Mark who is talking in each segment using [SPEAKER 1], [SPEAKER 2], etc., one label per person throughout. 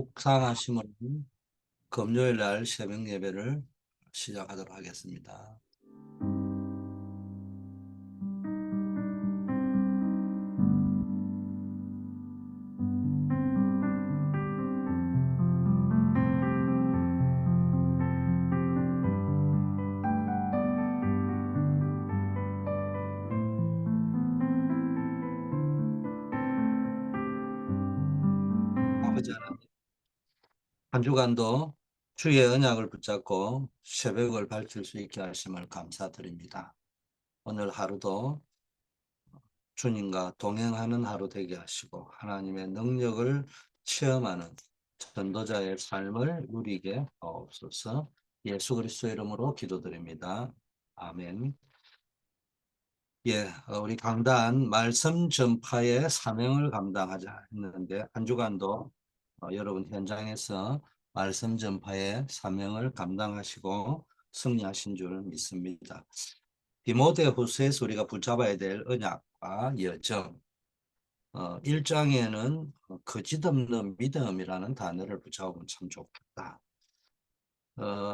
[SPEAKER 1] 묵상하심을 금요일 날 새벽 예배를 시작하도록 하겠습니다. 아버지 하나님, 한 주간도 주의 언약을 붙잡고 새벽을 밝힐 수 있게 하심을 감사드립니다. 오늘 하루도 주님과 동행하는 하루 되게 하시고 하나님의 능력을 체험하는 전도자의 삶을 누리게 하옵소서. 예수 그리스도 이름으로 기도드립니다. 아멘. 예, 우리 강단 말씀 전파의 사명을 감당하자 했는데 한 주간도 여러분 현장에서 말씀 전파의 사명을 감당하시고 승리하신 줄 믿습니다. 디모데후서에서 우리가 붙잡아야 될 언약과 여정, 1장에는 거짓없는 믿음이라는 단어를 붙잡으면 참 좋겠다.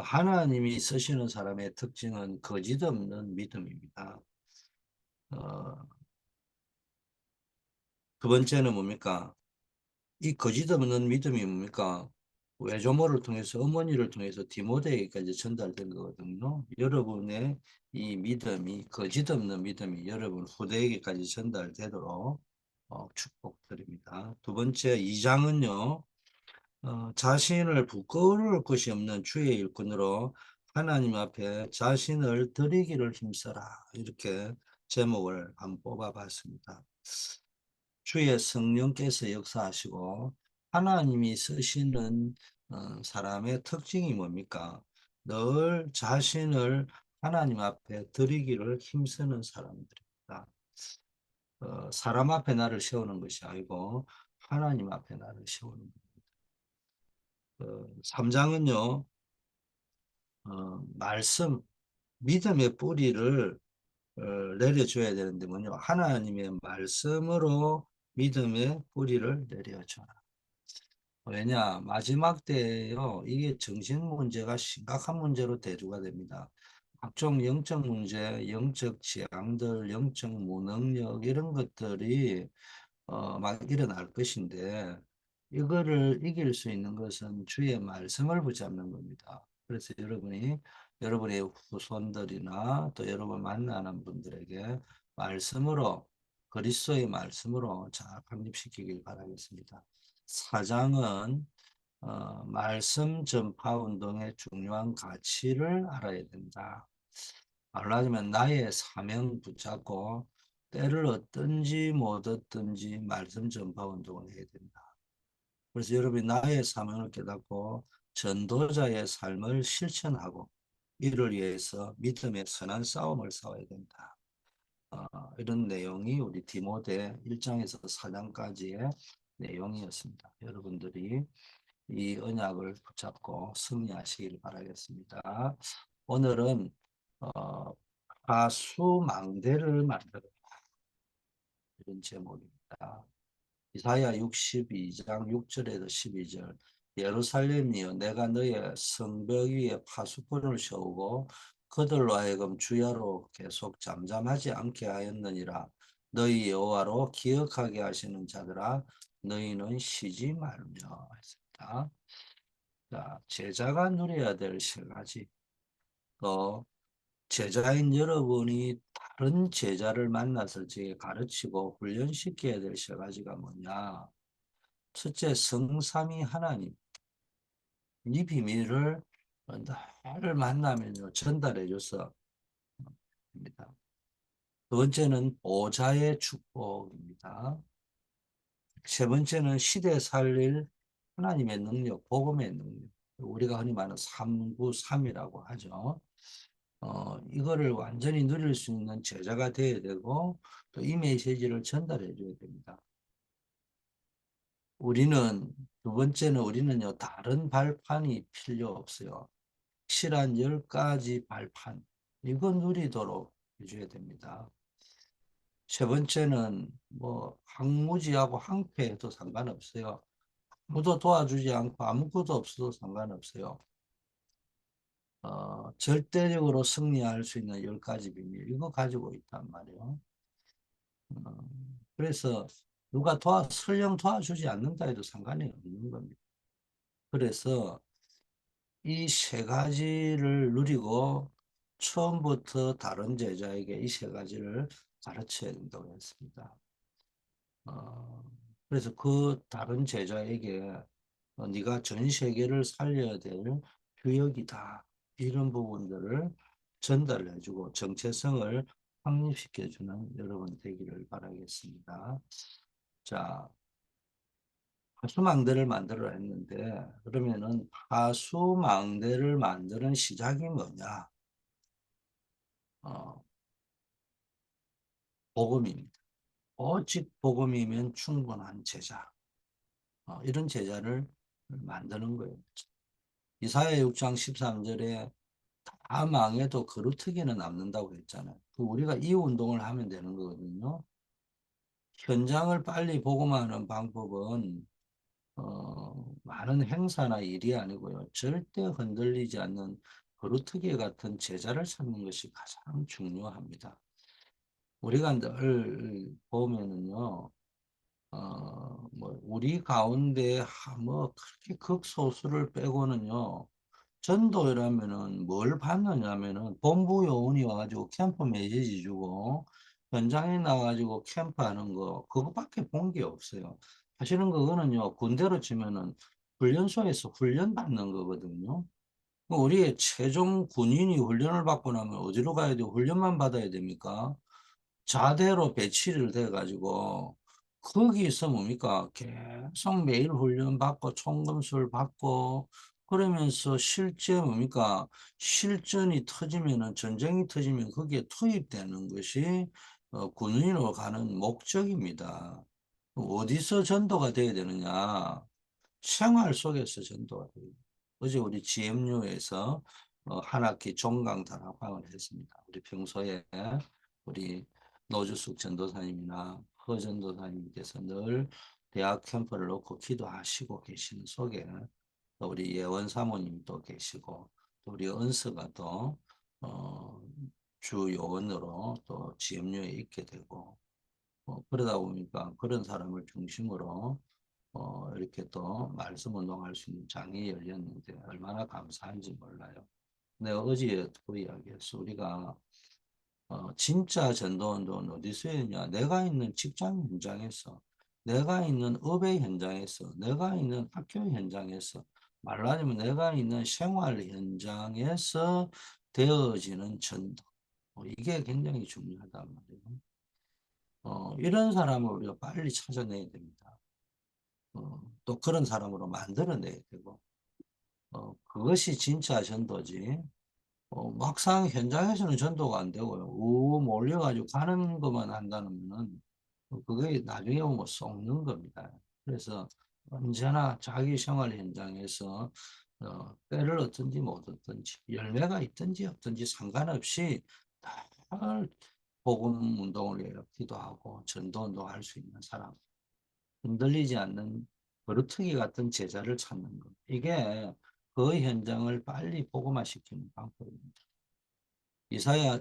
[SPEAKER 1] 하나님이 쓰시는 사람의 특징은 거짓없는 믿음입니다. 어, 두 번째는 뭡니까? 이 거짓없는 믿음이 뭡니까? 외조모를 통해서 어머니를 통해서 디모데에게까지 전달된 거거든요. 여러분의 이 믿음이 거짓없는 믿음이 여러분 후대에게까지 전달되도록 축복드립니다. 두 번째 2장은요. 자신을 부끄러울 것이 없는 주의 일꾼으로 하나님 앞에 자신을 드리기를 힘써라. 이렇게 제목을 한번 뽑아봤습니다. 주의 성령께서 역사하시고 하나님이 쓰시는 사람의 특징이 뭡니까? 늘 자신을 하나님 앞에 드리기를 힘쓰는 사람들입니다. 사람 앞에 나를 세우는 것이 아니고 하나님 앞에 나를 세우는 겁니다. 3장은요, 말씀, 믿음의 뿌리를 내려줘야 되는데 뭐냐? 하나님의 말씀으로 믿음의 뿌리를 내려줘라. 왜냐? 마지막 때에요. 이게 정신 문제가 심각한 문제로 대두가 됩니다. 각종 영적 문제, 영적 재앙들, 영적 무능력 이런 것들이 막 일어날 것인데 이거를 이길 수 있는 것은 주의 말씀을 붙잡는 겁니다. 그래서 여러분의 후손들이나 또 여러분 만나는 분들에게 말씀으로 그리스도의 말씀으로 잘 확립시키길 바라겠습니다. 사장은 말씀 전파 운동의 중요한 가치를 알아야 된다. 말하자면 나의 사명 붙잡고 때를 얻든지 못 얻든지 말씀 전파 운동을 해야 된다. 그래서 여러분이 나의 사명을 깨닫고 전도자의 삶을 실천하고 이를 위해서 믿음의 선한 싸움을 싸워야 된다. 이런 내용이 우리 디모데 1장에서 4장까지의 내용이었습니다. 여러분들이 이 언약을 붙잡고 승리하시길 바라겠습니다. 오늘은 가수망대를 만들어 이런 제목입니다. 이사야 62장 6절에서 12절 예루살렘이여 내가 너의 성벽 위에 파수꾼을 세우고 그들로 하여금 주야로 계속 잠잠하지 않게 하였느니라. 너희 여호와로 기억하게 하시는 자들아 너희는 쉬지 말며 했습니다. 자, 제자가 누려야 될 세 가지. 또 제자인 여러분이 다른 제자를 만났을 적에 가르치고 훈련시켜야 될 세 가지가 뭐냐? 첫째, 성삼위 하나님. 이 비밀을 나를 만나면요, 전달해 줘서 입니다. 두 번째는 보좌의 축복입니다. 세 번째는 시대 살릴 하나님의 능력, 복음의 능력. 우리가 흔히 말하는 삼구삼이라고 하죠. 이거를 완전히 누릴 수 있는 제자가 되어야 되고 또 이 메시지를 전달해 줘야 됩니다. 두 번째는 우리는요, 다른 발판이 필요 없어요. 확실한 10가지 발판, 이거 누리도록 해줘야 됩니다. 세 번째는 뭐 항무지하고 항폐해도 상관없어요. 아무도 도와주지 않고 아무것도 없어도 상관없어요. 절대적으로 승리할 수 있는 10가지 비밀, 이거 가지고 있단 말이에요. 그래서 누가 설령 도와주지 않는다 해도 상관이 없는 겁니다. 그래서 이 세 가지를 누리고 처음부터 다른 제자에게 이 세 가지를 가르쳐야 된다고 했습니다. 어, 그래서 그 다른 제자에게 네가 전 세계를 살려야 될 교역이다. 이런 부분들을 전달해주고 정체성을 확립시켜주는 여러분 되기를 바라겠습니다. 자, 파수망대를 만들어 했는데 그러면은 파수망대를 만드는 시작이 뭐냐? 어, 복음입니다. 오직 복음이면 충분한 제자. 이런 제자를 만드는 거예요. 이사야 6장 13절에 다 망해도 그루터기는 남는다고 했잖아요. 우리가 이 운동을 하면 되는 거거든요. 현장을 빨리 복음하는 방법은 많은 행사나 일이 아니고요. 절대 흔들리지 않는 그루터기 같은 제자를 찾는 것이 가장 중요합니다. 우리가 늘 보면은요, 우리 가운데 뭐 그렇게 극소수를 빼고는요, 전도라면은 뭘 받느냐면은 본부 요원이 와가지고 캠프 메시지 주고 현장에 나와가지고 캠프하는 거 그것밖에 본 게 없어요. 사실은 그거는요 군대로 치면은 훈련소에서 훈련 받는 거거든요. 우리의 최종 군인이 훈련을 받고 나면 어디로 가야 돼요? 훈련만 받아야 됩니까? 자대로 배치를 돼가지고 거기서 뭡니까? 계속 매일 훈련 받고 총검술 받고 그러면서 실제 뭡니까? 실전이 터지면은 전쟁이 터지면 거기에 투입되는 것이 군인으로 가는 목적입니다. 어디서 전도가 돼야 되느냐? 생활 속에서 전도가 돼요. 어제 우리 GMU에서 한 학기 종강 다락방을 했습니다. 우리 평소에 우리 노주숙 전도사님이나 허 전도사님께서 늘 대학 캠프를 놓고 기도하시고 계시는 속에 또 우리 예원 사모님도 계시고 또 우리 은서가 또 어, 주 요원으로 또 GMU에 있게 되고 그러다 보니까 그런 사람을 중심으로 이렇게 또 말씀 운동할 수 있는 장이 열렸는데 얼마나 감사한지 몰라요. 내가 어제 그 이야기했어. 우리가 진짜 전도운동은 어디서 했냐? 내가 있는 직장 현장에서, 내가 있는 업의 현장에서, 내가 있는 학교 현장에서, 말하자면 내가 있는 생활 현장에서 되어지는 전도. 이게 굉장히 중요하단 말이에요. 이런 사람을 우리가 빨리 찾아내야 됩니다. 또 그런 사람으로 만들어내야 되고, 그것이 진짜 전도지. 막상 현장에서는 전도가 안 되고요. 몰려가지고 가는 것만 한다면은 그게 나중에 보면 썩는 겁니다. 그래서 언제나 자기 생활 현장에서 때를 얻든지 못 얻든지 열매가 있든지 없든지 상관없이 늘 복음 운동을 위해 기도하고 전도 운동할 수 있는 사람, 흔들리지 않는 버릇트기 같은 제자를 찾는 것. 이게 그 현장을 빨리 복음화시키는 방법입니다.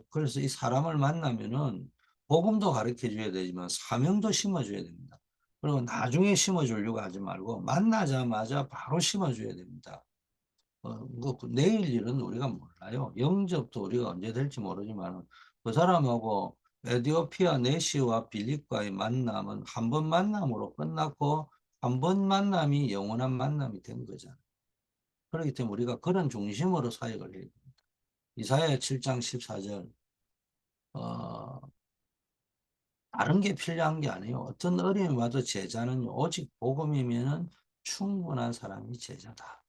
[SPEAKER 1] 그래서 이 사람을 만나면은 복음도 가르쳐 줘야 되지만 사명도 심어 줘야 됩니다. 그리고 나중에 심어 주려고 하지 말고 만나자마자 바로 심어 줘야 됩니다. 내일 일은 우리가 몰라요. 영접도 우리가 언제 될지 모르지만 그 사람하고 에디오피아 내시와 빌립과의 만남은 한 번 만남으로 끝났고 한 번 만남이 영원한 만남이 된 거잖아요. 그렇기 때문에 우리가 그런 중심으로 사역을 해야 됩니다. 이사야 7장 14절 다른 게 필요한 게 아니에요. 어떤 어려움이 와도 제자는 오직 복음이면은 충분한 사람이 제자다.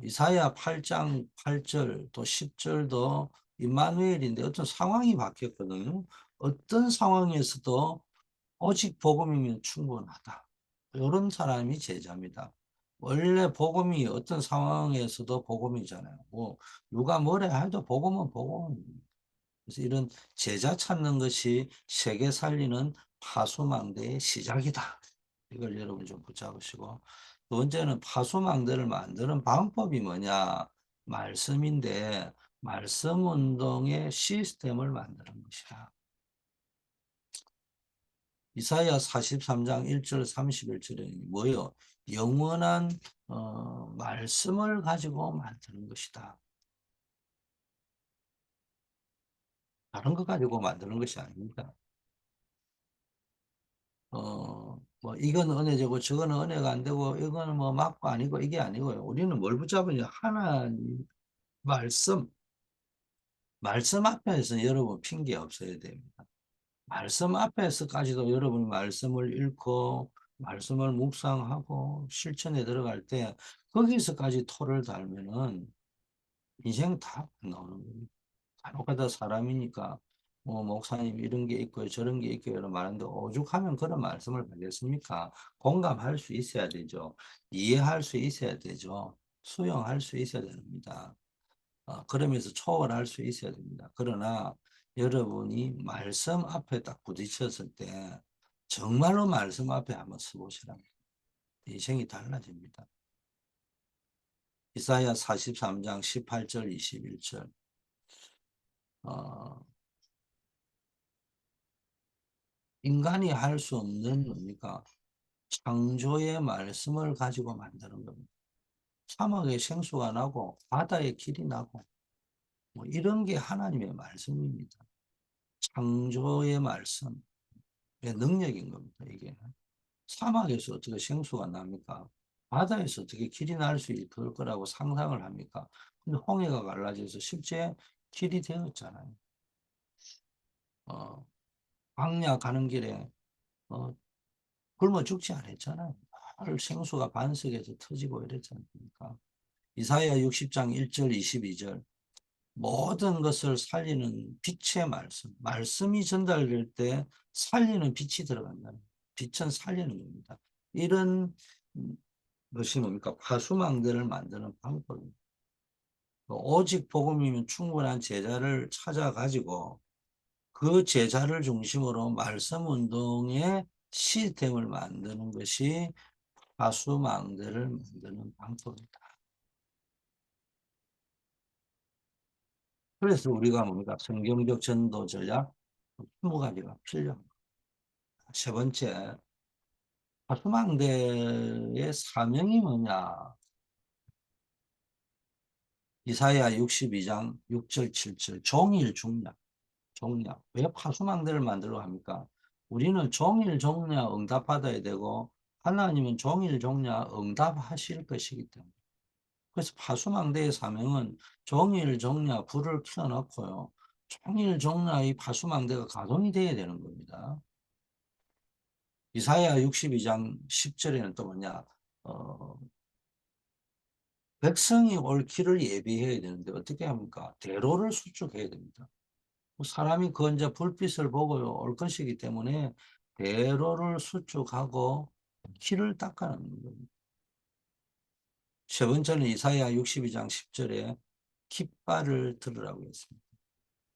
[SPEAKER 1] 이사야 8장 8절 또 10절도 임마누엘인데 어떤 상황이 바뀌었거든요. 어떤 상황에서도 오직 복음이면 충분하다. 이런 사람이 제자입니다. 원래 복음이 어떤 상황에서도 복음이잖아요. 뭐 누가 뭐래 해도 복음은 복음입니다. 그래서 이런 제자 찾는 것이 세계 살리는 파수망대의 시작이다. 이걸 여러분 좀 붙잡으시고. 두 번째는 파수망대를 만드는 방법이 뭐냐? 말씀인데, 말씀 운동의 시스템을 만드는 것이야. 이사야 43장 1절 31절에 뭐요? 영원한 말씀을 가지고 만드는 것이다. 다른 것 가지고 만드는 것이 아닙니다. 뭐 이건 은혜제고 저거는 은혜가 안 되고 이거는 뭐 맞고 아니고 이게 아니고요. 우리는 뭘 붙잡으냐? 하나님 말씀, 말씀 앞에서 여러분 핑계 없어야 됩니다. 말씀 앞에서까지도 여러분이 말씀을 읽고 말씀을 묵상하고 실천에 들어갈 때 거기서까지 토를 달면은 인생 다 나오는 겁니다. 간혹가다 사람이니까 뭐 목사님 이런 게 있고요 저런 게 있고요 이런 말하는데 오죽하면 그런 말씀을 하겠습니까? 공감할 수 있어야 되죠. 이해할 수 있어야 되죠. 수용할 수 있어야 됩니다. 그러면서 초월할 수 있어야 됩니다. 그러나 여러분이 말씀 앞에 딱 부딪혔을 때 정말로 말씀 앞에 한번 서보시라. 인생이 달라집니다. 이사야 43장 18절 21절 어, 인간이 할 수 없는 뭡니까? 창조의 말씀을 가지고 만드는 겁니다. 사막에 생수가 나고 바다에 길이 나고 뭐 이런 게 하나님의 말씀입니다. 창조의 말씀의 능력인 겁니다. 이게 사막에서 어떻게 생수가 납니까? 바다에서 어떻게 길이 날 수 있을 거라고 상상을 합니까? 근데 홍해가 갈라져서 실제 길이 되었잖아요. 어, 광야 가는 길에 어, 굶어 죽지 않았잖아요. 늘 생수가 반석에서 터지고 이랬지 않습니까? 이사야 60장 1절 22절 모든 것을 살리는 빛의 말씀. 말씀이 전달될 때 살리는 빛이 들어간다. 빛은 살리는 겁니다. 이런 것이 뭡니까? 파수망대를 만드는 방법입니다. 오직 복음이면 충분한 제자를 찾아가지고 그 제자를 중심으로 말씀 운동의 시스템을 만드는 것이 파수망대를 만드는 방법이다. 그래서 우리가 뭡니까? 성경적 전도 전략 20가지가 필요합니다. 세 번째, 파수망대의 사명이 뭐냐? 이사야 62장 6절 7절 종일 중략, 종략. 왜 파수망대를 만들어 합니까? 우리는 종일 종략 응답받아야 되고 하나님은 종일 종략 응답하실 것이기 때문에. 그래서 파수망대의 사명은 종일 종략 불을 켜놓고요. 종일 종략 이 파수망대가 가동이 돼야 되는 겁니다. 이사야 62장 10절에는 또 뭐냐? 어, 백성이 올 길을 예비해야 되는데 어떻게 합니까? 대로를 수축해야 됩니다. 사람이 그 이제 불빛을 보고 올 것이기 때문에 대로를 수축하고 길을 닦아내는 겁니다. 세 번째는 이사야 62장 10절에 깃발을 들으라고 했습니다.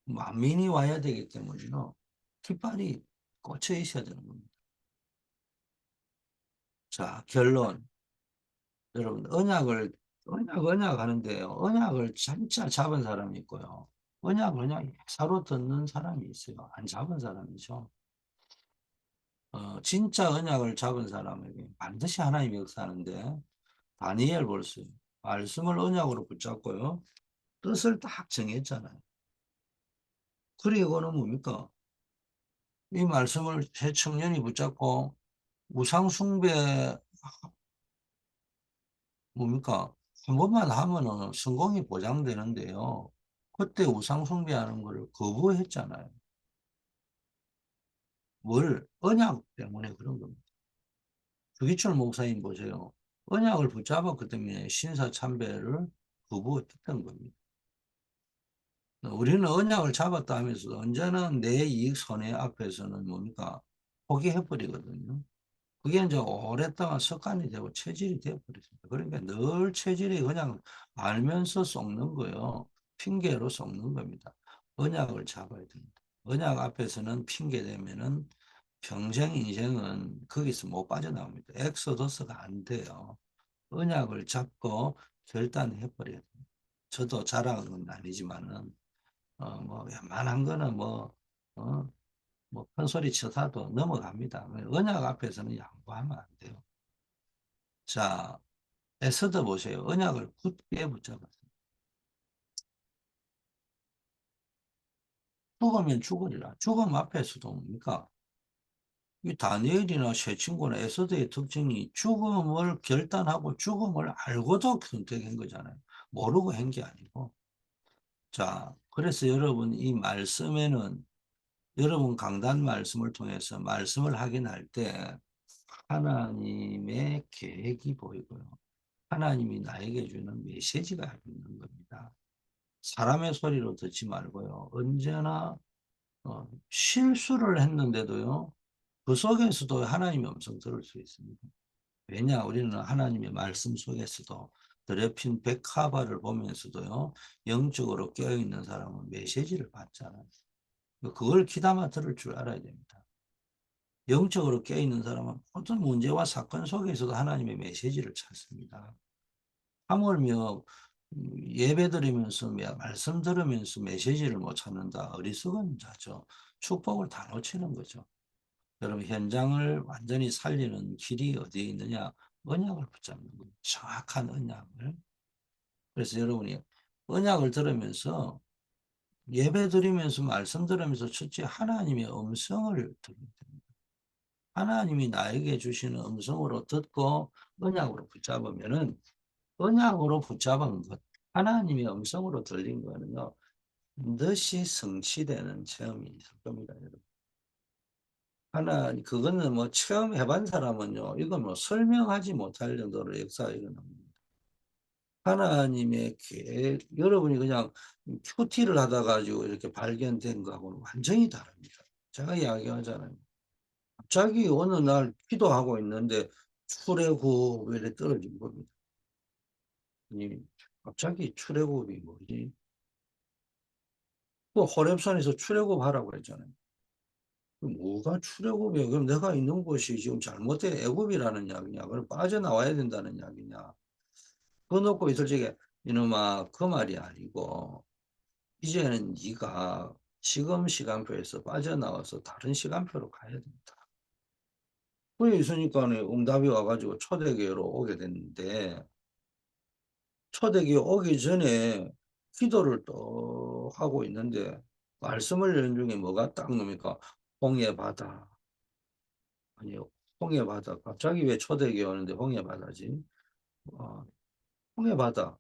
[SPEAKER 1] 만민이 와야 되기 때문에요. 깃발이 꽂혀 있어야 되는 겁니다. 자, 결론. 여러분, 언약 하는데요. 언약을 진짜 잡은 사람이 있고요. 언약을 그냥 사로 듣는 사람이 있어요. 안 잡은 사람이죠. 진짜 언약을 잡은 사람에게 반드시 하나님이 역사하는데, 다니엘 볼수 말씀을 언약으로 붙잡고요. 뜻을 딱 정했잖아요. 그리고는 뭡니까? 이 말씀을 새 청년이 붙잡고 우상숭배 뭡니까? 한 번만 하면은 성공이 보장되는데요. 그때 우상 숭배하는 거를 거부했잖아요. 뭘? 언약 때문에 그런 겁니다. 주기철 목사님 보세요. 언약을 붙잡았기 때문에 신사참배를 거부했던 겁니다. 우리는 언약을 잡았다 하면서 언제나 내 이익 손해 앞에서는 뭡니까? 포기해버리거든요. 그게 이제 오랫동안 습관이 되고 체질이 되어버렸습니다. 그러니까 늘 체질이 그냥 알면서 썩는 거요. 핑계로 썩는 겁니다. 언약을 잡아야 됩니다. 언약 앞에서는 핑계 대면은 평생 인생은 거기서 못 빠져나옵니다. 엑소더스가 안 돼요. 언약을 잡고 결단해버려야 돼요. 저도 자랑하는 건 아니지만은, 뭐, 웬만한 거는 뭐, 어, 뭐, 큰 소리 쳐서도 넘어갑니다. 언약 앞에서는 양보하면 안 돼요. 자, 에스더 보세요. 언약을 굳게 붙잡았어요. 죽으면 죽으리라. 죽음 앞에서도 뭡니까? 이 다니엘이나 새 친구나 에스더의 특징이 죽음을 결단하고 죽음을 알고도 선택한 거잖아요. 모르고 한 게 아니고. 자, 그래서 여러분 이 말씀에는 여러분 강단 말씀을 통해서 말씀을 확인할 때 하나님의 계획이 보이고요. 하나님이 나에게 주는 메시지가 있는 겁니다. 사람의 소리로 듣지 말고요. 언제나 실수를 했는데도요. 그 속에서도 하나님의 음성 들을 수 있습니다. 왜냐? 우리는 하나님의 말씀 속에서도 드레핀 백화바를 보면서도요. 영적으로 깨어있는 사람은 메시지를 받잖아요. 그걸 귀담아 들을 줄 알아야 됩니다. 영적으로 깨어있는 사람은 어떤 문제와 사건 속에서도 하나님의 메시지를 찾습니다. 하물며 예배 드리면서 말씀 들으면서 메시지를 못 찾는다. 어리석은 자죠. 축복을 다 놓치는 거죠. 여러분 현장을 완전히 살리는 길이 어디에 있느냐? 언약을 붙잡는 거예요. 정확한 언약을. 그래서 여러분이 언약을 들으면서 예배 드리면서 말씀 들으면서 첫째 하나님의 음성을 들어야 됩니다. 하나님이 나에게 주시는 음성으로 듣고 언약으로 붙잡으면은 언약으로 붙잡은 것, 하나님의 음성으로 들린 거는요, 반드시 성취되는 체험이 있을 겁니다, 여러분. 그거는 뭐 체험해본 사람은요, 이거 뭐 설명하지 못할 정도로 역사가 일어납니다. 하나님의 계획, 여러분이 그냥 큐티를 하다 가지고 이렇게 발견된 거하고는 완전히 다릅니다. 제가 이야기하잖아요. 갑자기 어느 날 기도하고 있는데 출애굽에 떨어진 겁니다. 갑자기 출애굽이 뭐지? 또 호렙산에서 출애굽하라고 했잖아요. 뭐가 출애굽이야? 그럼 내가 있는 곳이 지금 잘못된 애굽이라는 이야기냐? 그럼 빠져나와야 된다는 이야기냐? 그거 놓고 있을 적에 이놈아 그 말이 아니고 이제는 네가 지금 시간표에서 빠져나와서 다른 시간표로 가야 된다. 그래 있으니까 응답이 와가지고 초대교회로 오게 됐는데 초대교회 오기 전에 기도를 또 하고 있는데 말씀을 여는 중에 뭐가 딱 놉니까? 홍해 바다. 아니요. 홍해 바다. 갑자기 왜 초대교회 오는데 홍해 바다지? 어, 홍해 바다.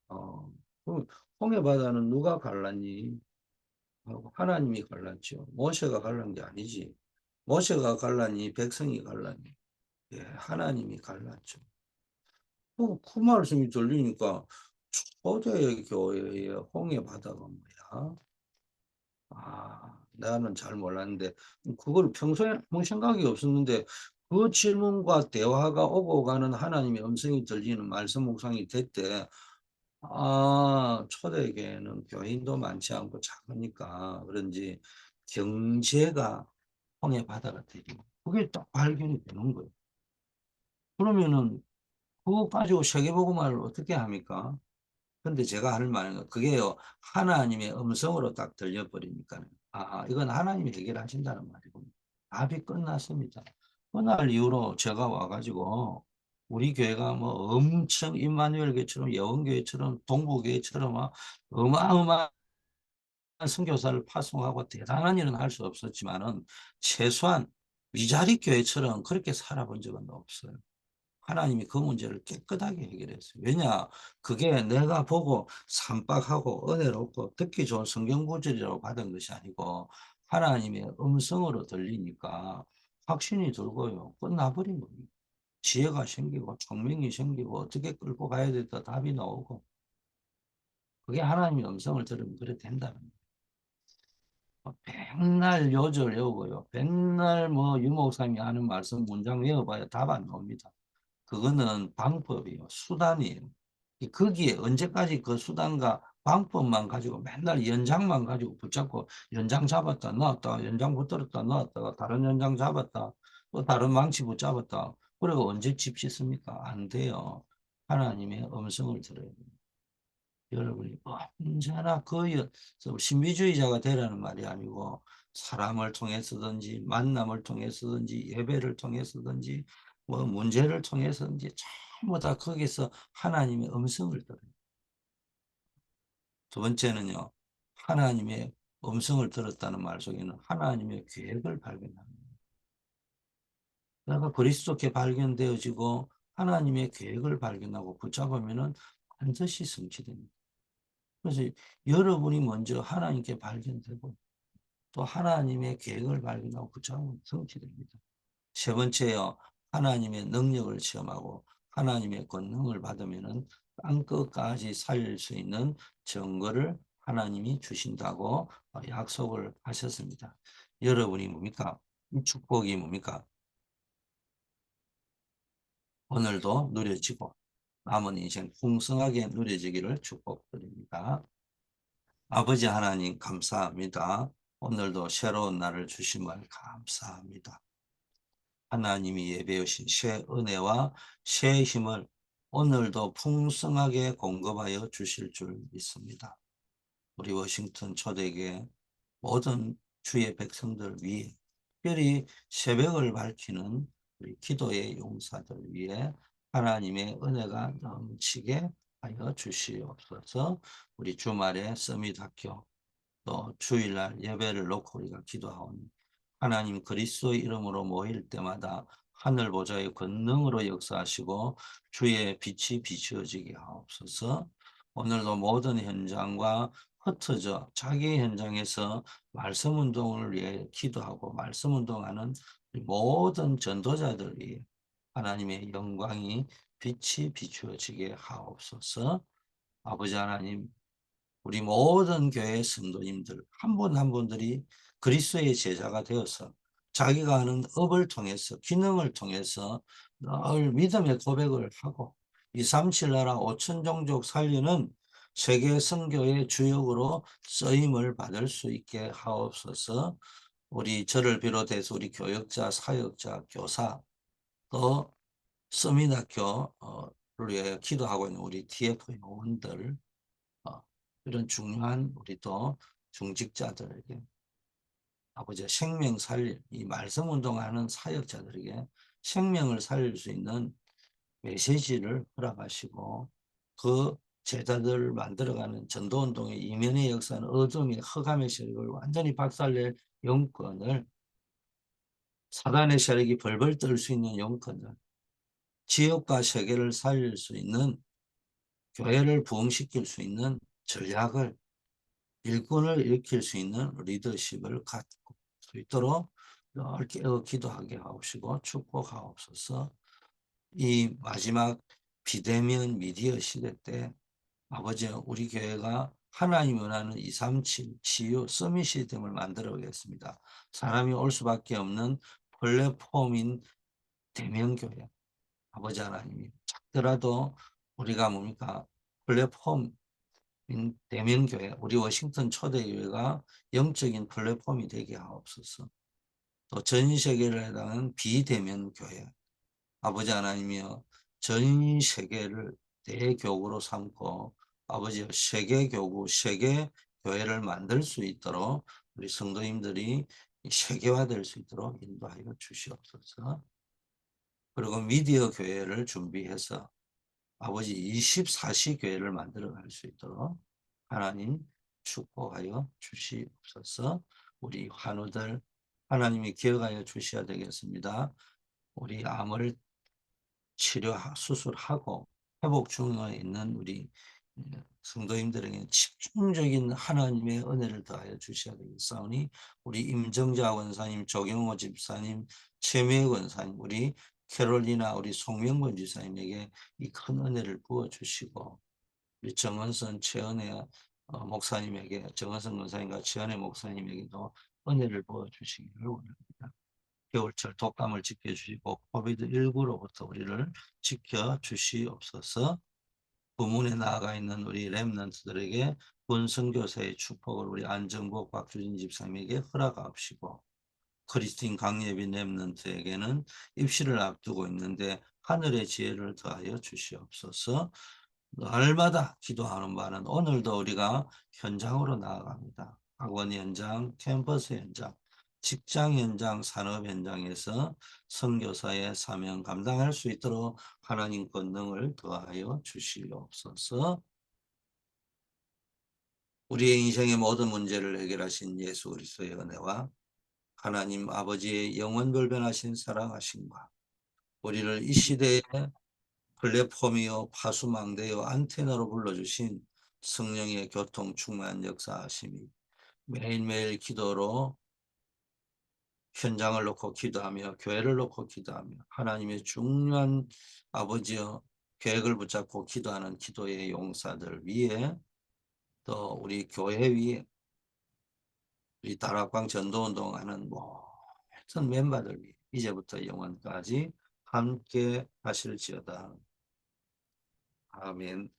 [SPEAKER 1] 그럼 홍해 바다는 누가 갈랐니? 하나님이 갈랐죠. 모세가 갈란 게 아니지. 모세가 갈라니 백성이 갈라니. 예, 하나님이 갈랐죠. 그 말씀이 들리니까 초대교회의 홍해 바다가 뭐야? 나는 잘 몰랐는데 그걸 평소에 아무 생각이 없었는데 그 질문과 대화가 오고 가는 하나님의 음성이 들리는 말씀 묵상이 됐대. 초대교회는 교인도 많지 않고 작으니까 그런지 경제가 홍해 바다가 되고 그게 딱 발견이 되는 거예요. 그러면은 그거 가지고 세계복음화를 어떻게 합니까? 근데 제가 할 말은 그게요 하나님의 음성으로 딱 들려버리니까 이건 하나님이 해결하신다는 말이고 답이 끝났습니다. 그날 이후로 제가 와가지고 우리 교회가 뭐 엄청 임마누엘 교회처럼 예원교회처럼 동부교회처럼 어마어마한 선교사를 파송하고 대단한 일은 할 수 없었지만은 최소한 위자리 교회처럼 그렇게 살아본 적은 없어요. 하나님이 그 문제를 깨끗하게 해결했어요. 왜냐? 그게 내가 보고 삼박하고 은혜롭고 듣기 좋은 성경 구절이라고 받은 것이 아니고 하나님의 음성으로 들리니까 확신이 들고요. 끝나버린 겁니다. 지혜가 생기고 총명이 생기고 어떻게 끌고 가야 될까 답이 나오고 그게 하나님의 음성을 들으면 그래 된다는 거예요. 백날 요절 외우고요. 백날 뭐 유목사님이 하는 말씀 문장 외워봐야 답 안 나옵니다. 그거는 방법이에요. 수단이에요. 거기에 언제까지 그 수단과 방법만 가지고 맨날 연장만 가지고 붙잡고 연장 잡았다 놨다 연장 붙들었다 놨다가 다른 연장 잡았다 또 다른 망치 붙잡았다 그리고 언제 집 짓습니까? 안 돼요. 하나님의 음성을 들어야 돼요. 여러분이 언제나 신비주의자가 되라는 말이 아니고 사람을 통해서든지 만남을 통해서든지 예배를 통해서든지 뭐 문제를 통해서든지 전부 다 거기서 하나님의 음성을 들어요. 두 번째는요. 하나님의 음성을 들었다는 말 속에는 하나님의 계획을 발견합니다. 내가 그리스도께 발견되어지고 하나님의 계획을 발견하고 붙잡으면은 반드시 성취됩니다. 그래서 여러분이 먼저 하나님께 발견되고 또 하나님의 계획을 발견하고 붙잡으면 성취됩니다. 세 번째요. 하나님의 능력을 체험하고 하나님의 권능을 받으면은 땅끝까지 살릴 수 있는 증거를 하나님이 주신다고 약속을 하셨습니다. 여러분이 뭡니까? 이 축복이 뭡니까? 오늘도 누려지고 남은 인생 풍성하게 누려지기를 축복드립니다. 아버지 하나님 감사합니다. 오늘도 새로운 날을 주심을 감사합니다. 하나님이 예배하신 새 은혜와 새 힘을 오늘도 풍성하게 공급하여 주실 줄 믿습니다. 우리 워싱턴 초대교회 모든 주의 백성들 위해 특별히 새벽을 밝히는 우리 기도의 용사들 위해 하나님의 은혜가 넘치게 하여 주시옵소서. 우리 주말에 서밋학교 또 주일날 예배를 놓고 우리가 기도하오니 하나님 그리스도의 이름으로 모일 때마다 하늘 보좌의 권능으로 역사하시고 주의 빛이 비추어지게 하옵소서. 오늘도 모든 현장과 흩어져 자기 현장에서 말씀 운동을 위해 기도하고 말씀 운동하는 모든 전도자들 위해 하나님의 영광이 빛이 비추어지게 하옵소서. 아버지 하나님 우리 모든 교회 성도님들 한 분 한 분들이 그리스도의 제자가 되어서 자기가 하는 업을 통해서 기능을 통해서 늘 믿음의 고백을 하고 237 나라 5천 종족 살리는 세계 선교의 주역으로 쓰임을 받을 수 있게 하옵소서. 우리 저를 비롯해서 우리 교역자, 사역자, 교사 또 서민학교를 위해 기도하고 있는 우리 TF 요원들 어, 이런 중요한 우리 또 중직자들에게 아버지의 생명 살릴 이 말씀 운동하는 사역자들에게 생명을 살릴 수 있는 메시지를 허락하시고 그 제자들을 만들어가는 전도운동의 이면의 역사는 어둠의 흑암의 세력을 완전히 박살낼 영권을 사단의 세력이 벌벌 떨 수 있는 영권을 지역과 세계를 살릴 수 있는 교회를 부흥시킬 수 있는 전략을 일꾼을 일으킬 수 있는 리더십을 갖고 수 있도록 늘 기도하게 하옵시고 축복하옵소서. 이 마지막 비대면 미디어 시대 때 아버지 우리 교회가 하나님 원하는 237 치유 서밋 시스템을 만들어 보겠습니다. 사람이 올 수밖에 없는 플랫폼인 대면교회 아버지 하나님이 작더라도 우리가 뭡니까 플랫폼 대면교회, 우리 워싱턴 초대교회가 영적인 플랫폼이 되게 하옵소서. 또 전 세계를 해당하는 비대면교회, 아버지 하나님이여 전 세계를 대교구로 삼고 아버지 세계교구, 세계교회를 만들 수 있도록 우리 성도님들이 세계화될 수 있도록 인도하여 주시옵소서. 그리고 미디어 교회를 준비해서 아버지 24시 교회를 만들어 갈 수 있도록 하나님 축복하여 주시옵소서. 우리 환우들 하나님이 기억하여 주셔야 되겠습니다. 우리 암을 수술하고 회복 중에 있는 우리 성도님들에게 집중적인 하나님의 은혜를 더하여 주셔야 되겠사오니 우리 임정자 원사님, 조경호 집사님, 최미애 원사님, 우리 캐롤리나 우리 송명권 지사님에게 이 큰 은혜를 부어주시고 우리 정은선, 최은혜 목사님에게 정은선 권사님과 최은혜 목사님에게도 은혜를 부어주시기를 원합니다. 겨울철 독감을 지켜주시고 코비드19로부터 우리를 지켜주시옵소서. 부문에 나아가 있는 우리 렘넌트들에게 본 선교사의 축복을 우리 안정복 박주진 집사님에게 허락하옵시고, 크리스틴 강예빈 렘넌트에게는 입시를 앞두고 있는데 하늘의 지혜를 더하여 주시옵소서. 날마다 기도하는 바는 오늘도 우리가 현장으로 나아갑니다. 학원 현장, 캠퍼스 현장, 직장 현장, 산업 현장에서 선교사의 사명 감당할 수 있도록 하나님 권능을 더하여 주시옵소서. 우리의 인생의 모든 문제를 해결하신 예수 그리스도의 은혜와 하나님 아버지의 영원불변하신 사랑하심과 우리를 이 시대에 플랫폼이요 파수망대요 안테나로 불러주신 성령의 교통 충만 역사하심이 매일매일 기도로 현장을 놓고 기도하며 교회를 놓고 기도하며 하나님의 중요한 아버지여 계획을 붙잡고 기도하는 기도의 용사들 위에, 또 우리 교회 위에, 우리 다락방 전도운동하는 모든 멤버들 위해 이제부터 영원까지 함께 하실지어다. 아멘.